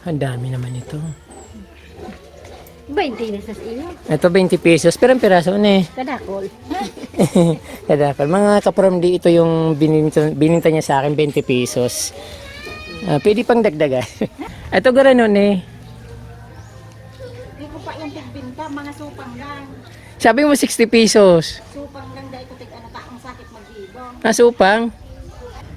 Ang dami naman ito. 20 na sa iyo. Ito 20 pesos. Pero ang piraso na eh. Kadakol. Kadakal. Mga kapramdi, ito yung bininta niya sa akin 20 pesos. Pwede pang dagdagan. Ito garanon eh. Hindi ko pa yung tigbinta, mga supang lang. Sabi mo 60 pesos. Supang lang dahil ko tig-ano taong sakit mag-ibong. Nasupang.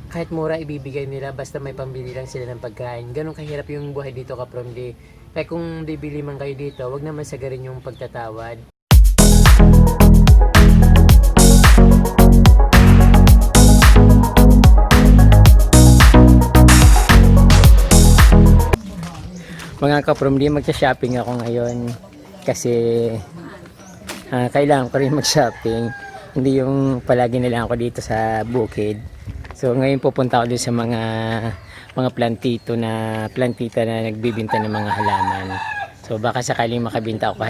Kahit mura ibibigay nila basta may pambili lang sila ng pagkain. Ganun kahirap yung buhay dito kapramdi. Kaya kung bibili man kayo dito, wag naman sagarin yung pagtatawad. Mga kapramdi, magsa-shopping ako ngayon kasi kailangan ko rin mag-shopping. Hindi yung palagi na lang ako dito sa bukid. So ngayon pupunta ako dun sa mga plantita na nagbibinta ng mga halaman. So baka sakaling makabinta ako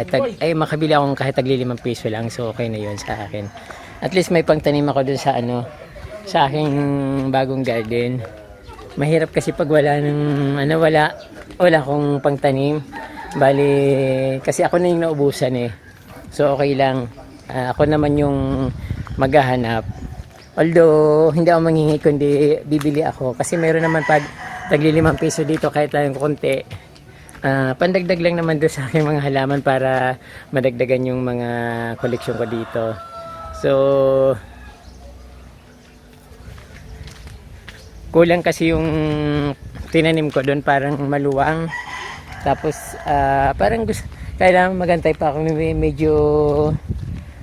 makabili ako kahit tagli 5 piso lang. So okay na 'yon sa akin. At least may pangtanim ako dun sa aking bagong garden. Mahirap kasi pag wala akong pangtanim. Bali kasi ako na yung naubusan eh. So okay lang. Ako naman yung maghahanap. Although hindi ako manghingi kundi bibili ako kasi meron naman pag tagli 5 piso dito kahit lang konti. Pandagdag lang naman doon sa aking mga halaman para madagdagan yung mga koleksyon ko dito. So kulang kasi yung tinanim ko doon, parang maluwang. Tapos parang kailangan magantay pa ako medyo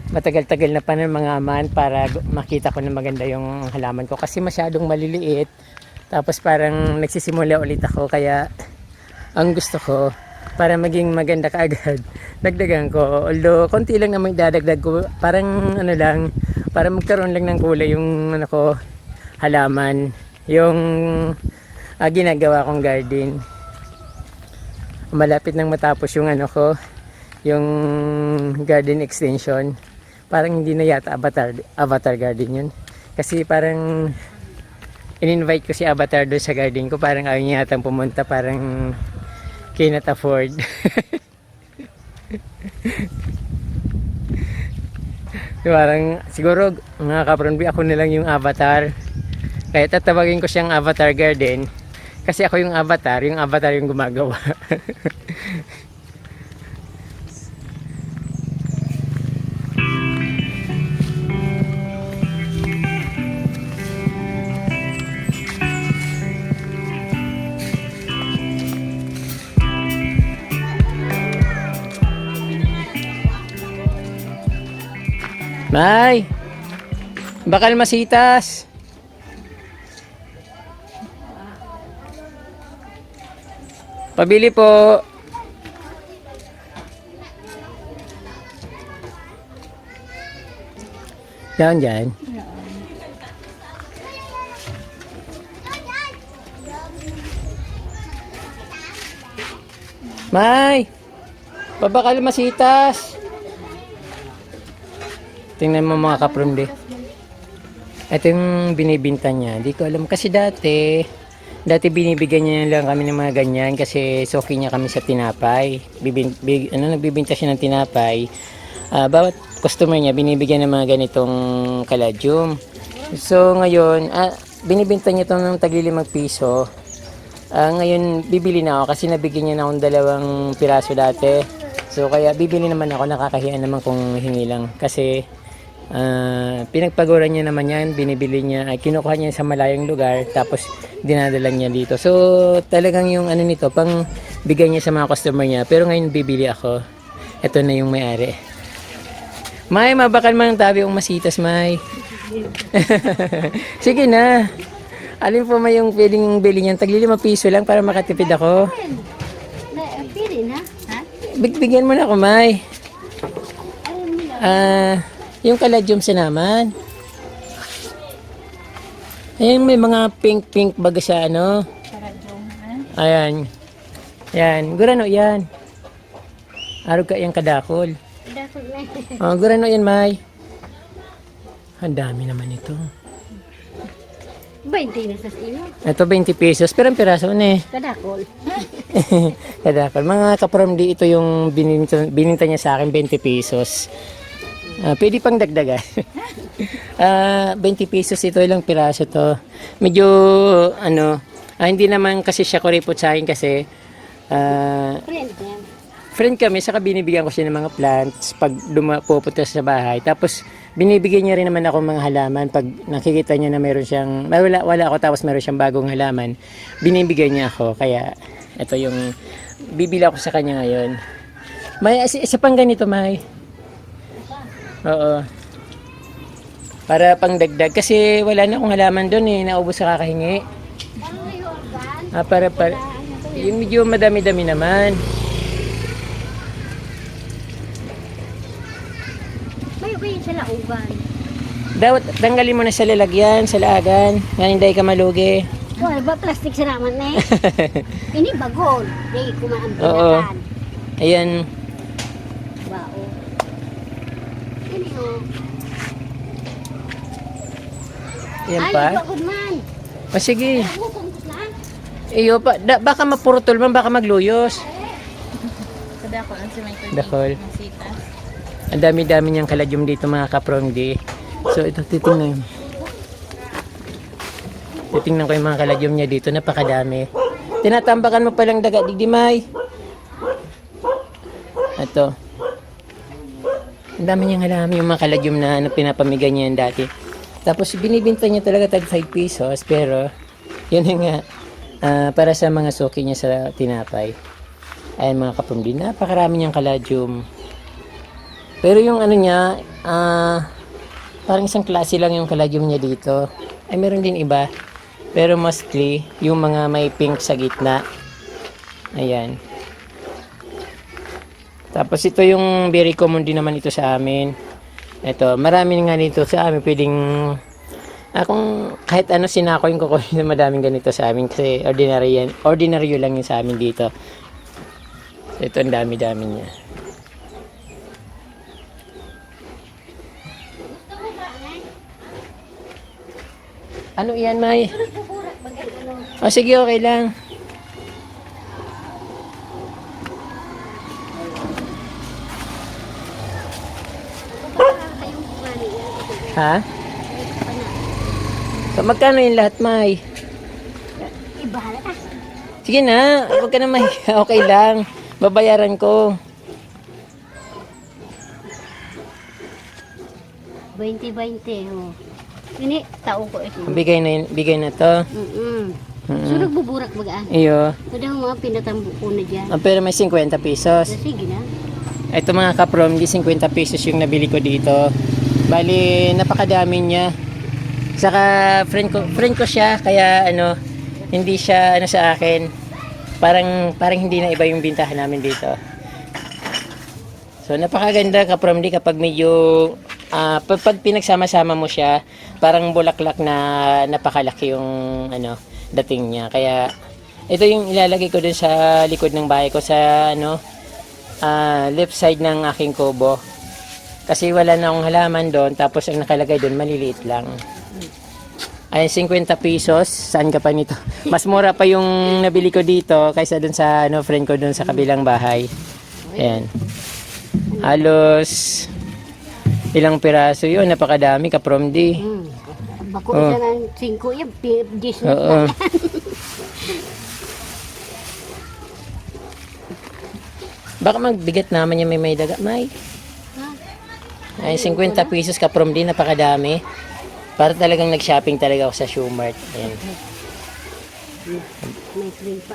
matagal-tagal na pa ng mga aman para makita ko na maganda yung halaman ko kasi masyadong maliliit. Tapos parang nagsisimula ulit ako kaya ang gusto ko para maging maganda kaagad dagdagan ko. Although konti lang naman dadagdag ko, parang para magkaroon lang ng kulay yung halaman, yung ginagawa kong garden. Malapit nang matapos yung yung garden extension. Parang hindi na yata Avatar Garden yun. Kasi parang in-invite ko si Avatar doon sa garden ko. Parang ayaw niya yatang pumunta. Parang cannot afford. Parang siguro mga kapronbi, ako na lang yung Avatar. Kaya tatawagin ko siyang Avatar Garden. Kasi ako yung Avatar yung gumagawa. May, bakal masitas. Pabili po. Diyan. May, pabakal masitas. Tingnan mo mga kaprumdi. Ito yung binibinta niya. Hindi ko alam kasi dati binibigyan niya lang kami ng mga ganyan kasi soki niya kami sa tinapay. Nagbibinta siya ng tinapay. Bawat customer niya binibigyan ng mga ganitong kaladyum. So ngayon, binibinta niya ito ng tagli 5 piso. Ngayon bibili na ako kasi nabigyan niya na akong 2 piraso dati. So kaya bibili naman ako, nakakahiya naman kung hingi lang kasi pinagpaguran niya naman yan, binibili niya, kinukuha niya sa malayong lugar tapos dinadala niya dito. So talagang yung nito pang bigay niya sa mga customer niya. Pero ngayon bibili ako. Ito na yung may-ari. May, mabakal man ang tabi yung masitas, May. Sige na. Alin po may yung pwedeng bili niyan? Tagli 5 piso lang para makatipid ako. Pili na, ha? Bigyan mo na ako, May. Yung kaladyum naman. Ayan, may mga pink baga sa Ayan. Yan. Gurano yan. Arog ka yung kadakol. Gurano yan, May. Ang dami naman ito. 20 na sa iyo. Ito 20 pesos, pero ang piraso na eh. Kadakol. Kadakal. Mga kapromdi, ito yung bininta niya sa akin, 20 pesos. Pwede pang dagdagan. 20 pesos ito, ilang piraso to. Medyo, hindi naman kasi siya kuripot sa akin kasi, Friend yan. friend kami, saka binibigyan ko siya ng mga plants pag pupunta sa bahay. Tapos, binibigyan niya rin naman ako mga halaman. Pag nakikita niya na meron siyang, wala ako tapos meron siyang bagong halaman, binibigyan niya ako. Kaya, ito yung bibili ako sa kanya ngayon. May isa pang ganito, May. Oo. Para pang dagdag. Kasi wala na akong halaman doon eh. Naubos sa kakahingi. Parang may organ. Para. Yung medyo madami-dami naman. May sa lauban. Dapat tanggalin mo na sa lalagyan, sa laagan. Nga hindi ka malugi. Wala ba plastic sa naman na eh? Ini bagol. Di kumaan Oo. pinakan. Ayan. Bao. Ini oh. Ayan Ay, pa. bagod man. O sige. Ako pungkot na. Iyo pa. Baka mapurutol man, baka magluyos. Kada ako ang simay Dakol. sita. Ang dami-dami niyang kaladyum dito mga kaprongdi. So ito titingnan. Titingnan ko yung mga kaladyum niya dito. Napakadami. Tinatambakan mo palang daga, digdimay. Ito. Ang dami niyang halaman yung mga kaladyum na pinapamigay niya yan dati. Tapos binibinta niya talaga tag 5 pesos. Pero yun nga. Para sa mga suki niya sa tinapay. Ayan mga kaprongdi. Napakarami niyang kaladyum. Pero yung niya, parang isang klase lang yung kaladyum niya dito. Ay, meron din iba. Pero mostly, yung mga may pink sa gitna. Ayan. Tapos ito yung very common din naman ito sa amin. Ito, marami nga dito sa amin. Pwedeng, kung kahit ano sinakoy ko na madaming ganito sa amin. Kasi ordinaryo lang yun sa amin dito. So, ito ang dami-dami niya. Ano iyan, May? O sige, okay lang. Ha? So, magkano yung lahat, May? Ibahala ka. Sige na, huwag ka na mahiya. Okay lang. Babayaran ko. 20-20 oh. Ini tao ko ito. Bigay na to. Sunog buburak bagaan. Iyo. Kada mga pinatambo ko na dyan. Pero may 50 pesos. Sige na. Ito mga kaprom, di 50 pesos yung nabili ko dito. Bali, napakadami niya. Saka friend ko siya, kaya hindi siya sa akin. Parang hindi na iba yung bintahan namin dito. So napakaganda kaprom di kapag medyo pag pinagsama-sama mo siya, parang bulaklak na napakalaki yung dating niya. Kaya ito yung ilalagay ko dun sa likod ng bahay ko sa left side ng aking kubo. Kasi wala na akong halaman doon, tapos ang nakalagay doon maliliit lang. Ay 50 pesos, saan ka pa nito? Mas mura pa yung nabili ko dito kaysa doon sa friend ko doon sa kabilang bahay. Ayan. Halos ilang piraso yun, napakadami kapromdi. Bako isa ng 5 yan, 10 na. Oo. Baka magbigat naman yung may daga, May. Ay, 50 pesos kapromdi, napakadami. Para talagang nag-shopping talaga ako sa Shoemart. Ayan. May cream pa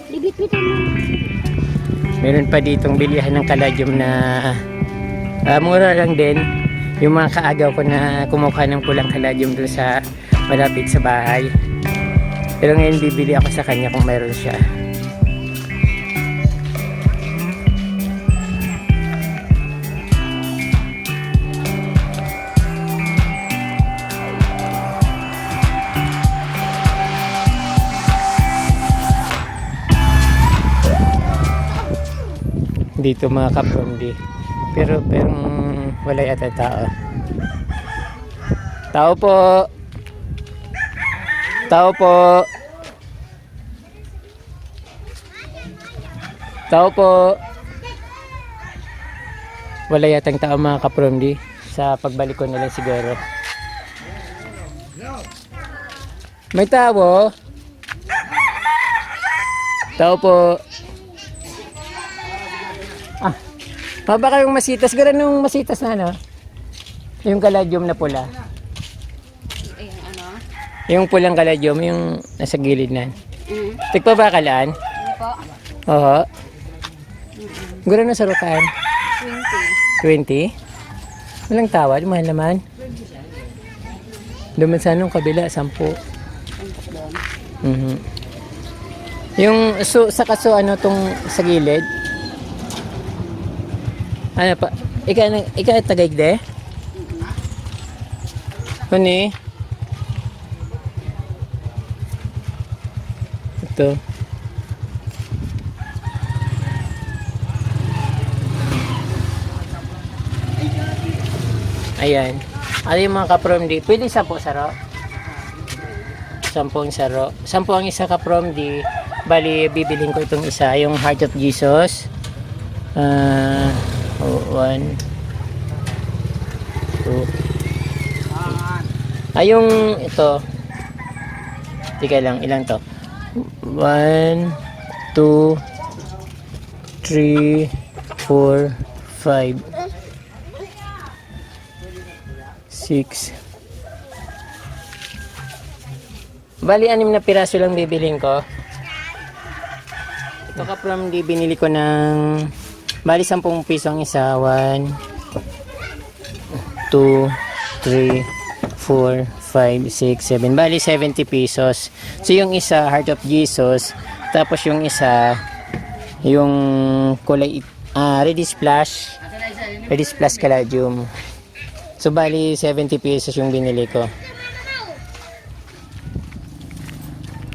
Libit-bitan mo. Meron pa ditong bilihan ng kaladyum na mura lang din. Yung mga kaagaw ko na kumuha ng pulang kaladyum doon sa malapit sa bahay. Pero ngayon bibili ako sa kanya kung mayroon siya. Dito mga kapromdi, pero wala yata tao. Tao po. Tao po. Tao po. Wala yatang tao mga kapromdi. Sa pagbalik ko na lang siguro. May tao. Tao po. Ah, baka yung masitas. Gara nung masitas na ano? Yung kaladyom na pula. Yung ano? Yung pulang kaladyom, yung nasa gilid na. Tigpa ba kalaan? Ano po? Oo. Gara na sarukan. 20. 20? Walang tawad, mahal naman. Duman sa anong kabila, 10. Doon. Mhm. Yung sa kaso ano tong sa gilid? Ano pa? Ika tagaigde? Kuni? Ito. Ayan. Ano yung mga ka-prom-D? Pwede 10 saro? 10 saro. 10 ang isa ka-prom-D. Bali, bibilhin ko itong isa. Yung Heart of Jesus. 1, 2. Yung ito. Tika lang. Ilan to? 1, 2, 3, 4, 5. 6. Bali, 6 na piraso lang bibilhin ko. Ito ka from di binili ko ng bali 10 piso ang isa. 1, 2, 3, 4, 5, 6, 7. Bali 70 pesos. So yung isa, Heart of Jesus. Tapos yung isa, yung kulay Ready Splash. Ready Splash Caladium. So bali 70 pesos yung binili ko.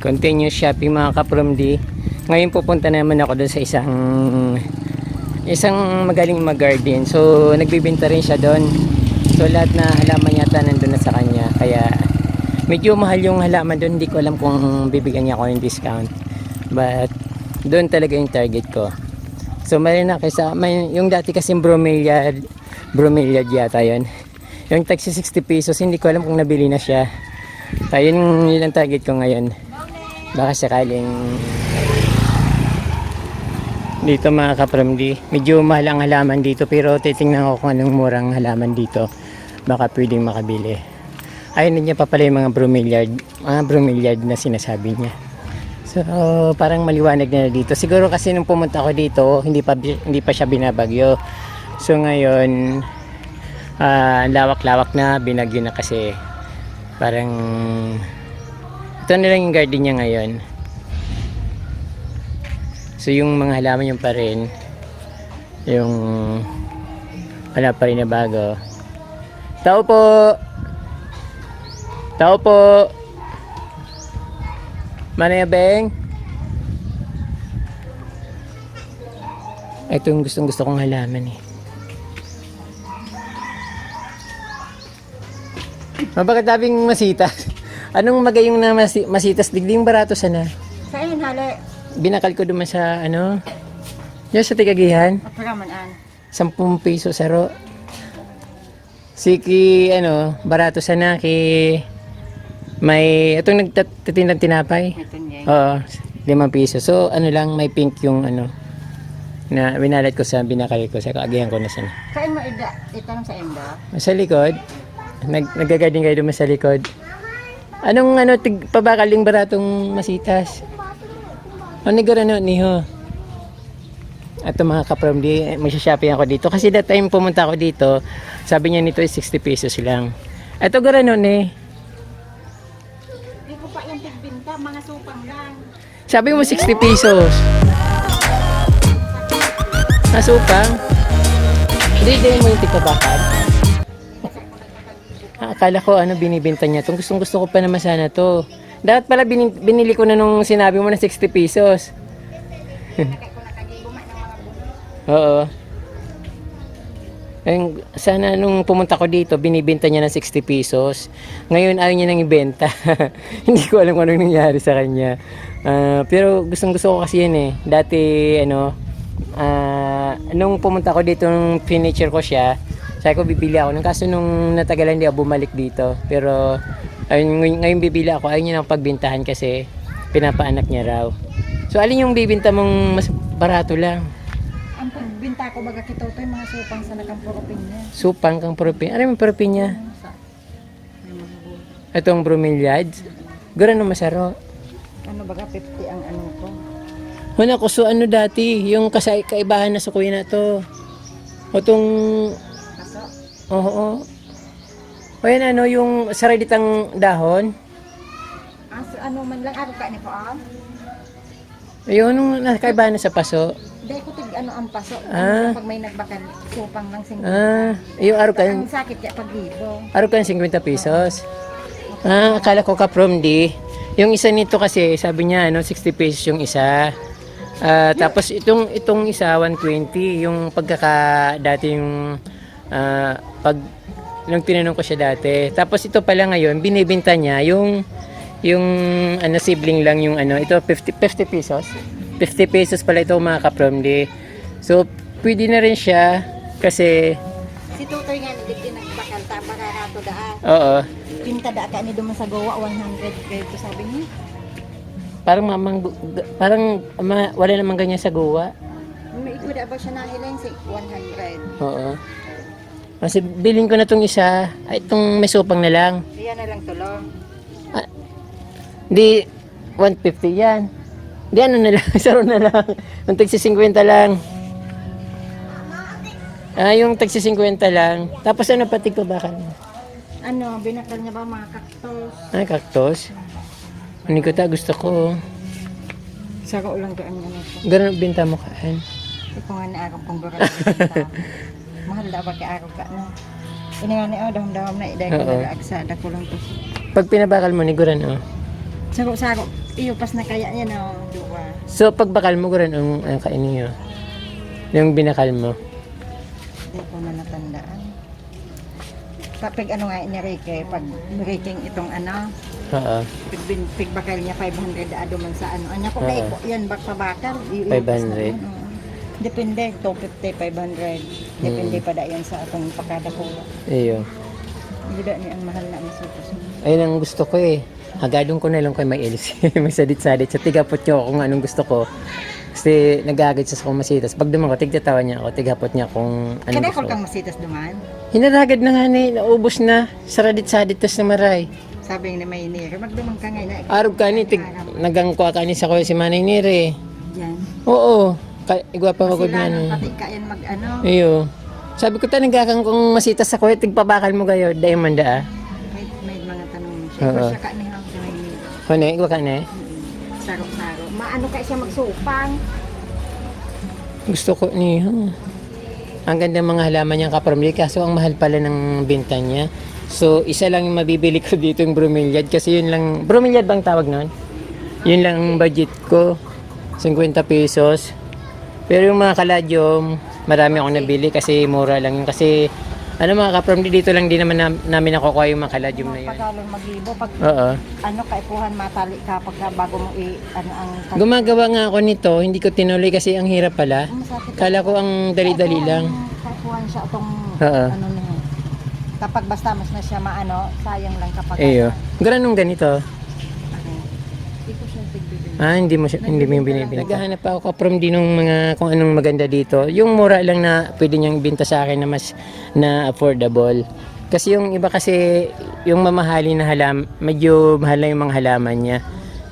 Continue shopping mga ka-prom-D. Ngayon pupunta naman ako doon sa isang magaling mag-garden. So nagbibenta rin siya doon. So lahat na halaman yata nandun na sa kanya. Kaya medyo mahal yung halaman doon. Hindi ko alam kung bibigyan niya ako ng discount. But doon talaga yung target ko. So may na kaysa yung dati kasing bromeliad yata yun. Yung taxi 60 pesos, hindi ko alam kung nabili na siya. Yun ang target ko ngayon. Baka sakaling dito mga ka-prom-D. Medyo mahal ang halaman dito pero titingnan ko kung anong murang halaman dito. Baka pwedeng makabili. Ayun niya pa pala yung mga bromeliad na sinasabi niya. So parang maliwanag na dito. Siguro kasi nung pumunta ako dito, hindi pa siya binabagyo. So ngayon lawak-lawak na, binagyo na kasi parang ito na lang yung garden niya ngayon. So yung mga halaman yung pa rin, yung wala pa rin na bago. Tao po Manayabeng. Ito yung gusto kong halaman eh. Bakit dabing masitas? Anong magayong na masitas? Digding barato sana. Saan hali? Binakal ko duman sa ano? Yung sa Tigagihan. At pagamanan. 10 piso saro. Siki barato sana ki may itong nagtatindang tinapay. Ito niya. Oo, 5 piso. So ano lang may pink yung na binalat ko sa binakal ko sa Kaagihan ko na sana. Saan mo itanong sa enda? Sa likod. Naggagading kayo duman sa likod. Anong pabakaling baratong masitas? Ano niho? At mga ka-prom-D, magsha-shopping ako dito. Kasi that time pumunta ako dito, sabi niya nito ay 60 pesos lang. Ito garanon eh. Hindi ko pa yung tigbinta, mga supang lang. Sabi mo 60 pesos. Nasupang? Hindi mo yung tigpabakan. Akala ko binibenta niya itong gusto ko pa naman sana to. Dapat pala binili ko na nung sinabi mo na 60 pesos. Oo. Sana nung pumunta ko dito, binibenta niya ng 60 pesos. Ngayon ayaw niya nang ibenta. Hindi ko alam kung anong nangyari sa kanya. Pero gustong gusto ko kasi yan eh. Dati nung pumunta ko dito, nung furniture ko siya, sabi ko bibili ako. Nung kaso nung natagalan di ako bumalik dito. Pero ngayon bibili ako, ayaw niya nang pagbintahan kasi pinapaanak niya raw. So alin yung bibinta mong mas barato lang? Ang pagbinta ko baga kito to yung mga supang sa nakampurupin niya. Supang kang propin. Ano yung propin niya? May mga buhay. Itong bromeliads. Gura na masaro. Ano baga 50 ang ano ko. Huna ko so ano dati, yung kaibahan na sa kuya na to. O tong, Kaso, oo. O yan ano, yung saraditang dahon. ano man lang ako ka ni ko Ayun, nung nakaibahan na sa paso. Dahil ko tig ano ang paso. Pag may nagbakan, supang ng 50. Yung Ang sakit kaya pag libo. araw ka ng 50 pesos. Akala ko ka from D. Yung isa nito kasi, sabi niya, 60 pesos yung isa. Tapos itong isa, 120. Yung dati yung, nung tinanong ko siya dati. Tapos ito pala ngayon, binibenta niya yung sibling lang yung ito 50 pesos. 50 pesos pala ito mga ka-promdi. So, pwede na rin siya kasi, Si Tutoy nga nagiging nagbakal ta baka nato daan. oo, Pinta da ka ni duman sa gowa 100 kaya to sabi niya. wala namang ganyan sa Goa. May ikuda ba siya nahilang si 100. Oo. Kasi bilhin ko na tong isa, itong may supang na lang. Iyan na lang tulo. Di 150 yan. Di ano na lang, saro na lang. Yung tagsi 50 lang. Yung tagsi 50 lang. Tapos ano pati ko baka? Ano, binakal niya ba mga cactus? Cactus. Ano ko ta gusto ko. Saka ulang gaan niya nito. Ganun binta mo kaan. Ito nga ni Arab kong bagal. Mahal da ba kay Arab ka na? Ini nga ni dahom-dahom na iday ko Oo. nag-aaksada ko lang to. Pag pinabakal mo ni Guran, oh. Sako-sako, pas na kaya niya na duwa. So pag bakal mo Guran, ang kainin niyo. Yung binakal mo. Hindi ko na natandaan. Pag ano nga ni Ricky, pag rating itong Oo. pig bakal niya 500 ado man sa Anya ko Oo. kay yan bak sa bakal. 500. Depende, 250, 500. Depende pa da yan sa atong pakada ko. Iyo. Hindi da ni ang mahal na masupos. Ayun ang gusto ko eh. Hagadong ko na lang kay may LC. May sadit-sadit. So tigapot niyo ako kung anong gusto ko. Kasi nag-agad siya sa kumasitas. Pag duman ko, tigtatawa niya ako. Tigapot niya kung anong Kada gusto ko ko. kang masitas duman. Hinaragad na nga ni. Naubos na. Saradit-sadit tas na maray. Sabi ni may nire, magdumang ka ngayon na Arog ka ni. Nagangkwa ka ni sa kuya si Manay Nire. yan. Oo. Igwa pa magod Sila na. nang No. pati kain mag Iyo. Sabi ko nagkakang kung masitas sa kuya. Tigpabakal mo kayo. Dahil man daa. may mga tanong siya. Oo. Pero siya ka ni hang sa may nire. Kone, igwa ka na eh. Saro-saro. Maano ka siya magsupang. Gusto ko niya. Ang ganda ng mga halaman niyang kapramli. Kaso ang mahal pala ng binta niya. So, isa lang yung mabibili ko dito yung bromeliad. Kasi yun lang. Bromeliad bang tawag nun? Yun lang ang budget ko. 50 pesos. Pero yung mga kaladyom, marami akong nabili kasi mura lang yun. Kasi, mga kapramli dito lang din naman namin nakukuha yung mga kaladyom na yun. Pagkalong maglibo, pag Oo. kaipuhan matali ka pag bago mo Gumagawa nga ako nito. Hindi ko tinuloy kasi ang hirap pala. Kala ko ang dali-dali lang. Kaipuhan siya itong Oo. niya. Kapag basta mas na siya sayang lang kapag Eyo. Ganun ganito. Hindi ko siya tigbibili. Hindi mo yung binibili. Naghahanap pa ako from din ng mga kung anong maganda dito. Yung mura lang na pwede niyang ibenta sa akin na mas na affordable. Kasi yung iba kasi yung mamahalin na medyo mahal na yung mga halaman niya.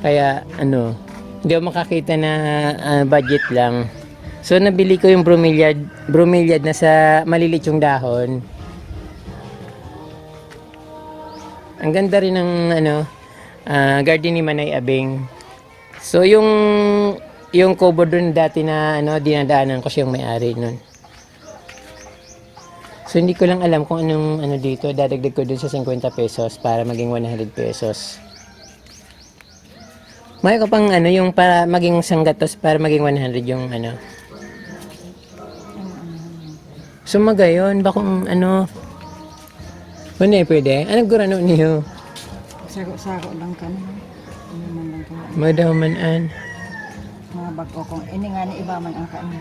Kaya hindi ako makakita na budget lang. So nabili ko yung bromeliad na sa malilit yung dahon. Ang ganda rin ng garden ni Manay Abing. So yung cover doon dati na dinadaanan ko siyang may-ari noon. So hindi ko lang alam kung anong dito, dadagdag ko dun sa 50 pesos para maging 100 pesos. May ko pang yung para maging sanggatos para maging 100 yung Sumagayon, bakong ano. Ano pwede? Anong gurano niyo? Sako-sako lang ka na. Ano man lang ka. Madamanan. Mga bago kong ini nga ni iba man ang kaano.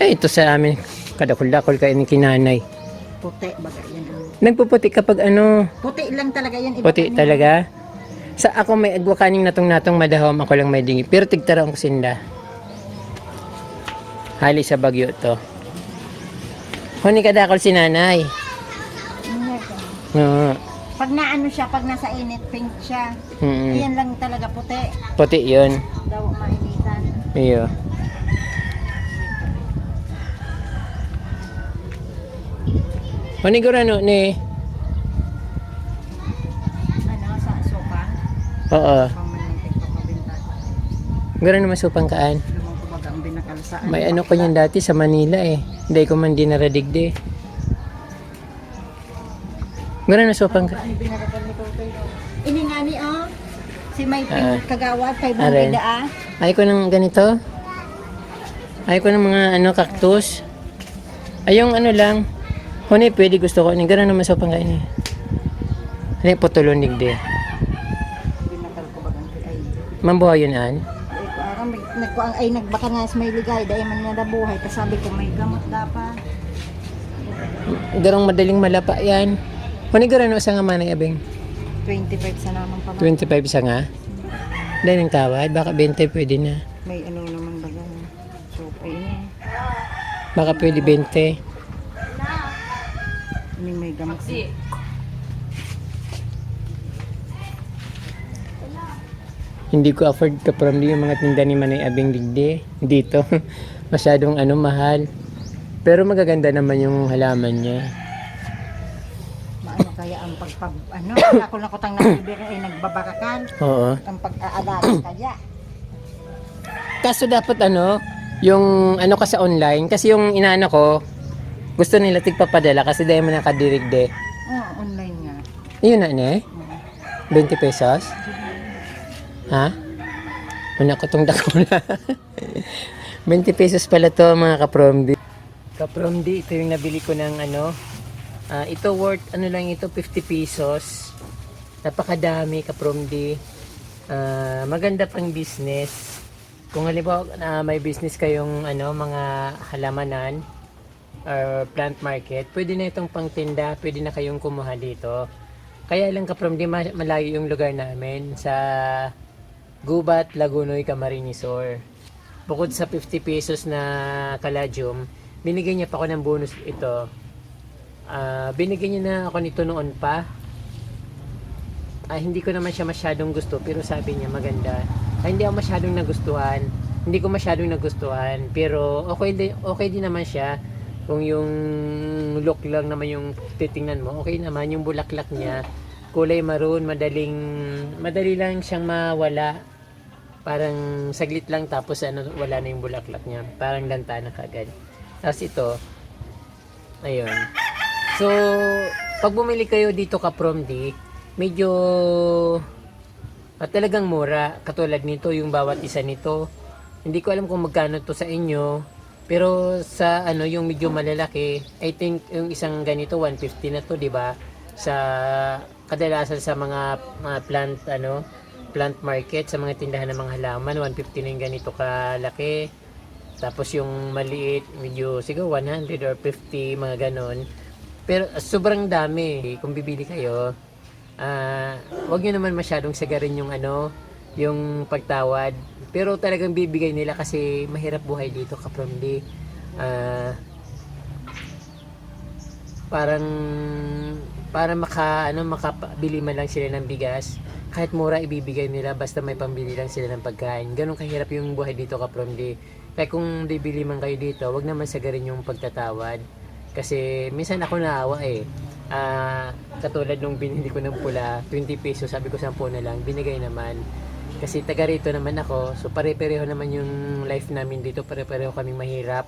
Ay, ito sa amin. Kadakol-dakol kayo ni kinanay. Puti baga yan. Nagpuputi kapag ano, Puti lang talaga yan. Iba puti ka niya. talaga. Sa ako may agwakaning natong madahom, ako lang may dingi. Pero tigtarang ko sinda. Hali sa Bagyo to. Huni kadakol si nanay. Nga ka. Oo. Pag naano siya, pag nasa init, pink siya. Mm. Iyan lang talaga puti. Puti yun. Daw mainitan. Iyo. Huni gurano ni. Ano, sa sopa. Oo. Pamalintik pa pabinta. Gurano masupang kaan. Lumang kumbaga ang binakalsaan. May ano ko yan dati sa Manila eh. Hindi ko man dinaradigde. Gurano masupang ka. Ano binarapal ni Totoy? Ini nga ni, oh. Si May Kagawad, 500 Are. ah. Ay ko ng ganito. Ay ko ng mga ano cactus. Ay yung ano lang. Huni pwede gusto ko. Gano'n naman sa pangkain eh. Ano yung putulonig de. Binakal ko bagang ay. Mambuhay yun an. Parang nagkuang ay nagbaka nga sa may ligay dahil man niya nabuhay. Tapos sabi ko may gamot dapat. Garong madaling malapa yan. Huni gano'n sa nga manay abing. 25 sa naman pa. 25 isa nga. Dahil ng tawad. Baka 20 pwede na. May ano naman bagang. So, ayun. Baka pwede 20. May gamot. Hindi ko afford ka from yung mga tinda ni Manay Abing digdi dito. Masyadong ano mahal. Pero magaganda naman yung halaman niya. Maano kaya ang ano, ako na kutang nakibir ay nagbabakakan. Oo. Ang pag-aadalas kaya. Kaso dapat ano, yung ano ka sa online, kasi yung inaano ko, gusto nila tigpapadala kasi dahil mo nakadirigde. Oo, online nga. Yun na ne? 20 pesos? Ha? Una ko tong dako na. 20 pesos pala to mga kapromdi. Kapromdi, ito yung nabili ko ng ano. Ito worth, ano lang ito, 50 pesos. Napakadami kapromdi. Maganda pang business. Kung halimbawa may business kayong ano, mga halamanan or plant market, pwede na itong pangtinda, pwede na kayong kumuha dito. Kaya lang kapromdi, malayo yung lugar namin sa Gubat, Lagunoy, Camarines Sur. Bukod sa 50 pesos na kaladium, binigyan niya pa ako ng bonus ito. Binigyan niya na ako nito noon pa. Hindi ko naman siya masyadong gusto, pero sabi niya maganda. Hindi ako masyadong nagustuhan. Hindi ko masyadong nagustuhan, pero okay din naman siya. Kung yung look lang naman yung titingnan mo, okay naman yung bulaklak niya. Kulay maroon, madali lang siyang mawala. Parang saglit lang tapos ano, wala na yung bulaklak niya. Parang lantana kagad. Tapos ito, ayun. So, pag bumili kayo dito kapromdi, medyo talagang mura. Katulad nito, yung bawat isa nito. Hindi ko alam kung magkano to sa inyo. Pero sa ano, yung medyo malalaki, I think yung isang ganito 150 na to, 'di ba? Sa kadalasan sa mga plant market, sa mga tindahan ng mga halaman, 150 na yung ganito kalaki. Tapos yung maliit, medyo siguro 100 or 50, mga ganon. Pero sobrang dami. Kung bibili kayo, wag niyo naman masyadong sagarin yung ano, yung pagtawad. Pero talagang bibigay nila kasi mahirap buhay dito kapromdi. Parang para makabili man lang sila ng bigas, kahit mura ibibigay nila basta may pambili lang sila ng pagkain. Ganun kahirap yung buhay dito kapromdi. Kaya kung bibili man kayo dito, wag naman sagarin yung pagtatawad. Kasi minsan ako naawa eh. Katulad nung binili ko ng pula, 20 pesos, sabi ko 10 na lang, binigay naman. Kasi taga rito naman ako, so pare-pareho naman yung life namin dito, pare-pareho kaming mahirap.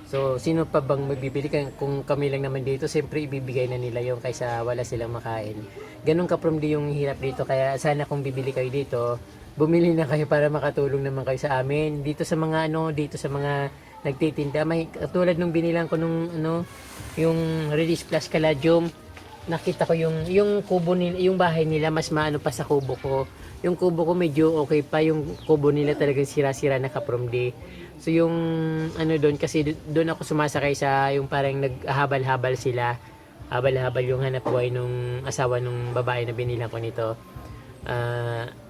So, sino pa bang magbibili? Kung kami lang naman dito, siyempre ibibigay na nila yung kaysa wala silang makain. Ganun ka from yung hirap dito, kaya sana kung bibili kayo dito, bumili na kayo para makatulong naman kayo sa amin. Dito sa mga dito sa mga nagtitinda, may katulad nung binilang ko nung yung Release Plus Caladium. Nakita ko yung kubo nila, yung bahay nila mas maano pa sa kubo ko. Yung kubo ko medyo okay pa, yung kubo nila talagang sira-sira na kapromdi. So yung doon kasi doon ako sumasakay sa yung parang naghabal-habal sila. Habal-habal yung hanap buhay nung asawa nung babae na binilang ko nito.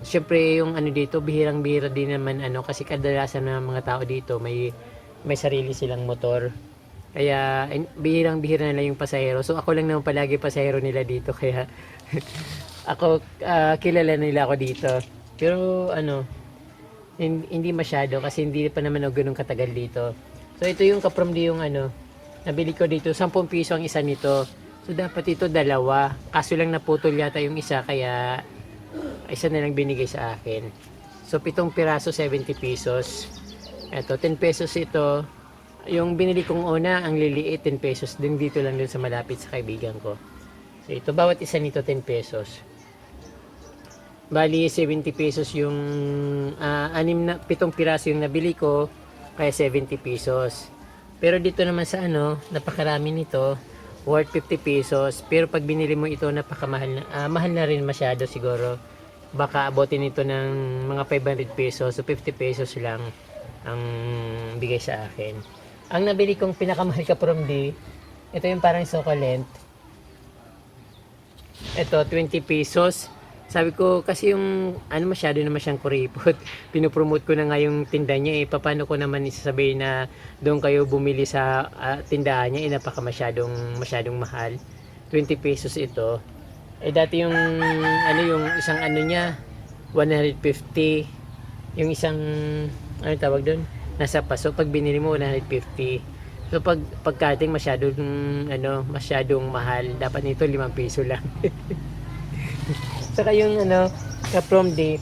Syempre yung dito bihirang-bihira din naman kasi kadalasan ng mga tao dito may sarili silang motor. Kaya bihirang-bihira na lang yung pasahero. So ako lang naman palagi pasahero nila dito kaya ako kilala nila ako dito. Pero hindi masyado kasi hindi pa naman ako ganun katagal dito. So ito yung kapromdi yung nabili ko dito, 10 piso ang isa nito. So dapat ito dalawa. Kaso lang naputol yata yung isa kaya isa na lang binigay sa akin. So 7 piraso 70 pesos. Ito 10 pesos ito. Yung binili kong una ang liliit 10 pesos din dito lang dun sa malapit sa kaibigan ko. So ito bawat isa nito 10 pesos. Bali 70 pesos yung 7 piraso yung nabili ko kaya 70 pesos. Pero dito naman sa napakarami nito worth 50 pesos. Pero pag binili mo ito napakamahal na mahal na rin masyado siguro. Baka abutin ito ng mga 500 pesos. So 50 pesos lang ang bigay sa akin. Ang nabili kong pinakamahal kapromdi, ito yung parang succulent. Ito 20 pesos. Sabi ko kasi yung masyado naman siyang kuripot. Pinopromote ko na nga yung tinda niya paano ko naman isasabihin na doon kayo bumili sa tindahan niya masyadong mahal. 20 pesos ito. Dati yung yung isang niya 150. Yung isang tawag doon? Nasa paso pag binili mo 150. So pagkating masyadong mahal. Dapat nito 5 piso lang. Saka yung kapromdi,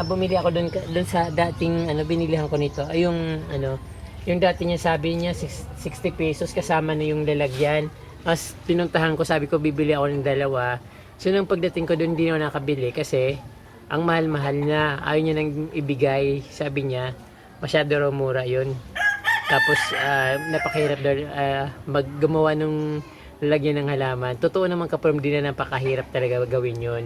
bumili ako doon sa dating binilihan ko nito. Ay yung dati niya sabi niya 60 pesos kasama na yung lalagyan. Mas pinuntahan ko, sabi ko bibili ako ng dalawa. So nung pagdating ko doon hindi ako nakabili kasi ang mahal-mahal na. Ayaw niya nang ibigay, sabi niya. Masyado raw mura yun. Tapos napakahirap daw maggumawa ng lalagyan ng halaman. Totoo naman kapromdi na napakahirap talaga gawin yun.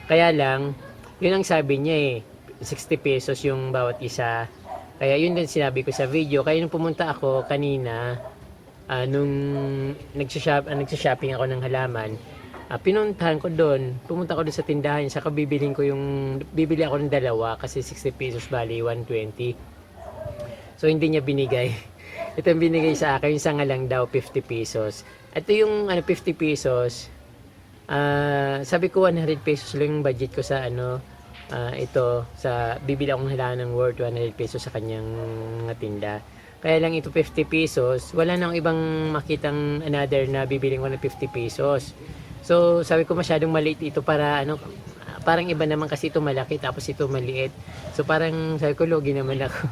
Kaya lang, yun ang sabi niya 60 pesos yung bawat isa. Kaya yun din sinabi ko sa video. Kaya nung pumunta ako kanina, nung nagsha-shopping ako ng halaman, pinuntahan ko doon. Pumunta ko doon sa tindahan. Saka bibili ako ng dalawa kasi 60 pesos bali 120. So hindi niya binigay. Ito yung binigay sa akin. Yung sanga lang daw 50 pesos. Ito yung 50 pesos. Sabi ko 100 pesos lang yung budget ko sa ito sa bibili akong halaman ng worth 100 pesos sa kanyang tinda. Kaya lang ito 50 pesos, wala nang ibang makitang another na bibiling ko ng 50 pesos. So sabi ko masyadong maliit ito para parang iba naman kasi ito malaki tapos ito maliit. So parang sabi ko logi naman ako.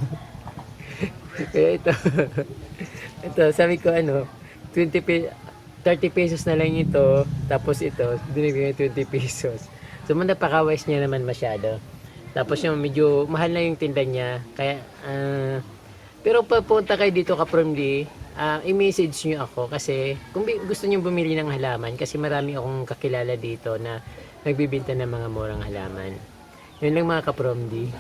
Kaya ito sabi ko 30 pesos na lang ito, tapos ito, binibigyan 20 pesos. So, napaka-wise niya naman masyado. Tapos yung medyo mahal na yung tinda niya. Kaya, pero papunta kayo dito kapromdi, i-message nyo ako kasi kung gusto nyo bumili ng halaman, kasi marami akong kakilala dito na nagbibinta ng mga murang halaman. Yun lang mga kapromdi.